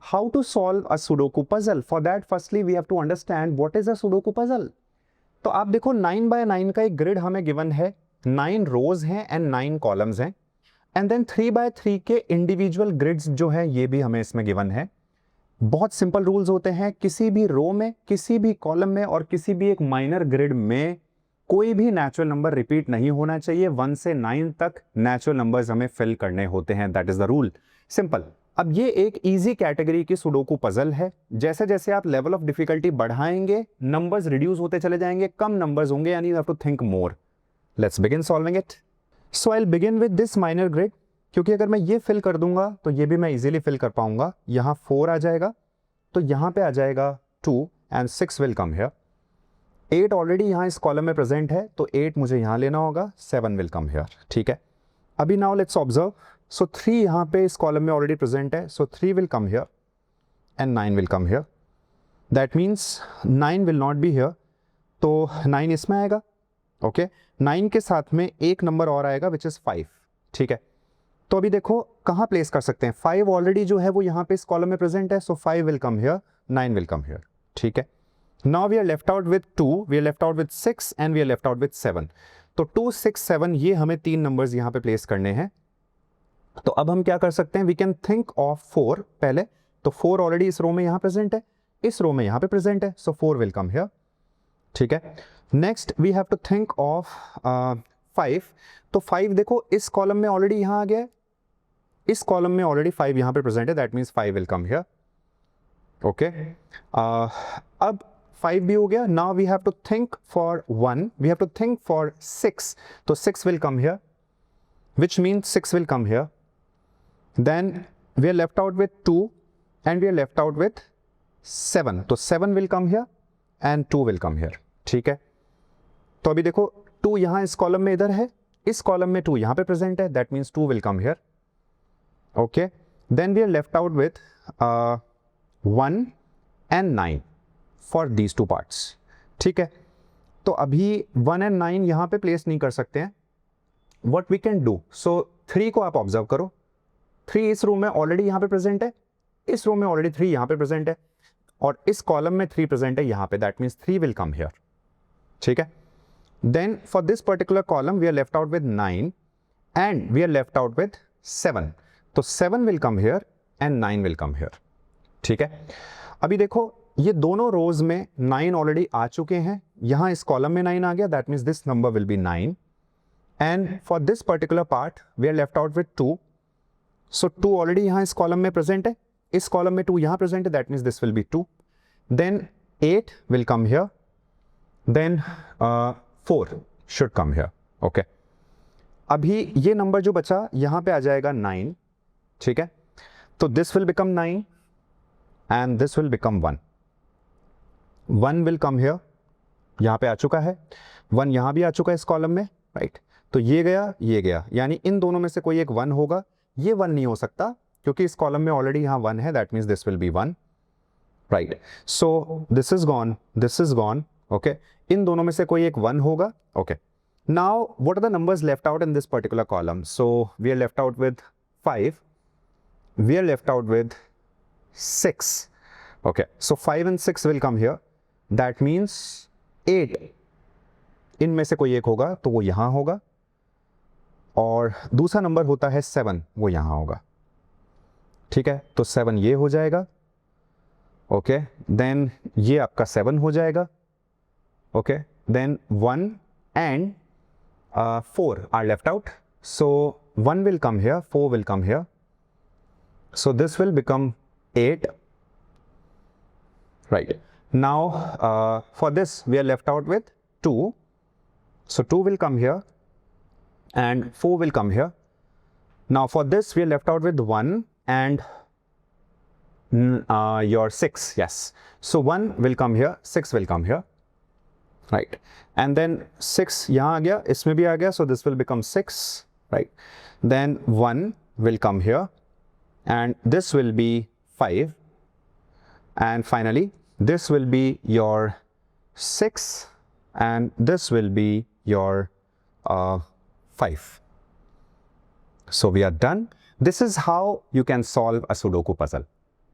how to solve a Sudoku puzzle. For that, firstly, we have to understand what is a Sudoku puzzle. तो आप देखो 9 by 9 का एक grid हमें given है, 9 रोज हैं एंड 9 कॉलम्स हैं, एंड देन 3 by 3 के इंडिविजुअल ग्रिड्स जो है ये भी हमें इसमें गिवन है. बहुत सिंपल रूल्स होते हैं, किसी भी रो में, किसी भी कॉलम में और किसी भी एक माइनर ग्रिड में कोई भी नेचुरल नंबर रिपीट नहीं होना चाहिए. 1 से 9 तक नेचुरल नंबर्स हमें फिल करने होते हैं. That is the rule. Simple. अब ये एक इजी कैटेगरी की सुडोकू पजल है. जैसे जैसे आप लेवल ऑफ डिफिकल्टी बढ़ाएंगे नंबर्स रिड्यूस होते चले जाएंगे, कम नंबर्स होंगे, यानी you have to think more. Let's begin solving it. So I will begin with this minor grid, क्योंकि अगर मैं ये फिल कर दूंगा तो ये भी मैं इजीली फिल कर पाऊंगा. यहाँ 4 आ जाएगा, तो यहाँ पे आ जाएगा 2 and 6 will come here. 8 already यहाँ इस कॉलम में प्रेजेंट है, तो 8 मुझे यहाँ लेना होगा. 7 विल कम हियर. ठीक है. अभी नाउ लेट्स ऑब्जर्व. सो 3 यहाँ पे इस कॉलम में ऑलरेडी प्रेजेंट है, सो 3 will come here and 9 will come here. That means 9 will not be here, तो 9 इसमें आएगा. ओके. 9 के साथ में एक नंबर और आएगा विच इज़ 5. ठीक है. तो अभी देखो कहाँ प्लेस कर सकते हैं. 5 ऑलरेडी जो है वो यहाँ पे इस कॉलम में प्रेजेंट है, सो 5 will come here, 9 will come here. ठीक है. Now we are left out with 2, we are left out with 6 and we are left out with 7. तो 2, 6, 7 ये हमें 3 नंबर्स यहाँ पे प्लेस करने हैं. तो अब हम क्या कर सकते हैं, we can think of 4 पहले. तो 4 ऑलरेडी इस रो में यहाँ प्रेजेंट है, इस रो में यहाँ पे प्रेजेंट है, सो 4 विल कम हियर. ठीक है. Next we have to think of 5. तो 5 देखो इस कॉलम में ऑलरेडी यहाँ आ गया है, इस कॉलम में ऑलरेडी 5 यहाँ पे प्रेजेंट है, that means 5 will come here. Okay. अब 5 भी हो गया. Now we have to think for 1, we have to think for 6. तो 6 will come here, which means 6 will come here. Then we are left out with 2 and we are left out with 7. तो 7 will come here and 2 will come here. ठीक है. तो अभी देखो 2 यहाँ इस column में इधर है, इस कॉलम में 2 यहाँ पे प्रेजेंट है, that means 2 will come here. Okay. Then we are left out with 1 and 9 for these 2 parts. ठीक है. तो अभी 1 एंड 9 यहाँ पे प्लेस नहीं कर सकते हैं. वट वी कैन डू, सो 3 को आप ऑब्जर्व करो. 3 इस रो में ऑलरेडी यहाँ पे प्रेजेंट है, इस रो में ऑलरेडी 3 यहाँ पे प्रेजेंट है, और इस कॉलम में 3 प्रेजेंट है यहाँ पे, that means 3 will come here. ठीक है. Then for this particular column we are left out with 9 and we are left out with 7. तो 7 will come here and 9 will come here. ठीक है. अभी देखो ये दोनों रोज में 9 ऑलरेडी आ चुके हैं, यहां इस कॉलम में 9 आ गया, that means this number will be 9. And for this particular part we are left out with 2. So 2 already यहां इस कॉलम में प्रेजेंट है, इस कॉलम में 2 यहां प्रेजेंट है, that means this will be 2. Then 8 will come here, then 4 should come here. Okay. अभी ये नंबर जो बचा यहां पे आ जाएगा 9. ठीक है. तो this will become 9 and this will become 1. 1 will come here, यहाँ पे आ चुका है, 1 यहाँ भी आ चुका है इस कॉलम में, राइट. तो ये गया, यानी इन दोनों में से कोई एक 1 होगा. ये 1 नहीं हो सकता क्योंकि इस कॉलम में ऑलरेडी यहाँ 1 है, that means this will be 1, right. So this is gone, this is gone. Okay. इन दोनों में से कोई एक 1 होगा. Okay. Now what are the numbers left out in this particular column. So we are left out with 5, we are left out with 6. Okay, so 5 and 6 will come here. That means 8 इनमें से कोई एक होगा, तो वो यहां होगा, और दूसरा नंबर होता है 7, वो यहां होगा. ठीक है. तो 7 ये हो जाएगा. ओके. देन ये आपका 7 हो जाएगा. Okay. Then 1 and 4 are left out. So 1 will come here, 4 will come here. So this will become 8. Right. Now for this we are left out with 2. So 2 will come here and 4 will come here. Now for this we are left out with 1 and your 6. Yes. So 1 will come here, 6 will come here. Right. And then 6 यहाँ आ गया, इसमें भी आ गया, so this will become 6. Right. Then 1 will come here and this will be 5. And finally this will be your 6 and this will be your 5. So we are done. This is how you can solve a Sudoku puzzle.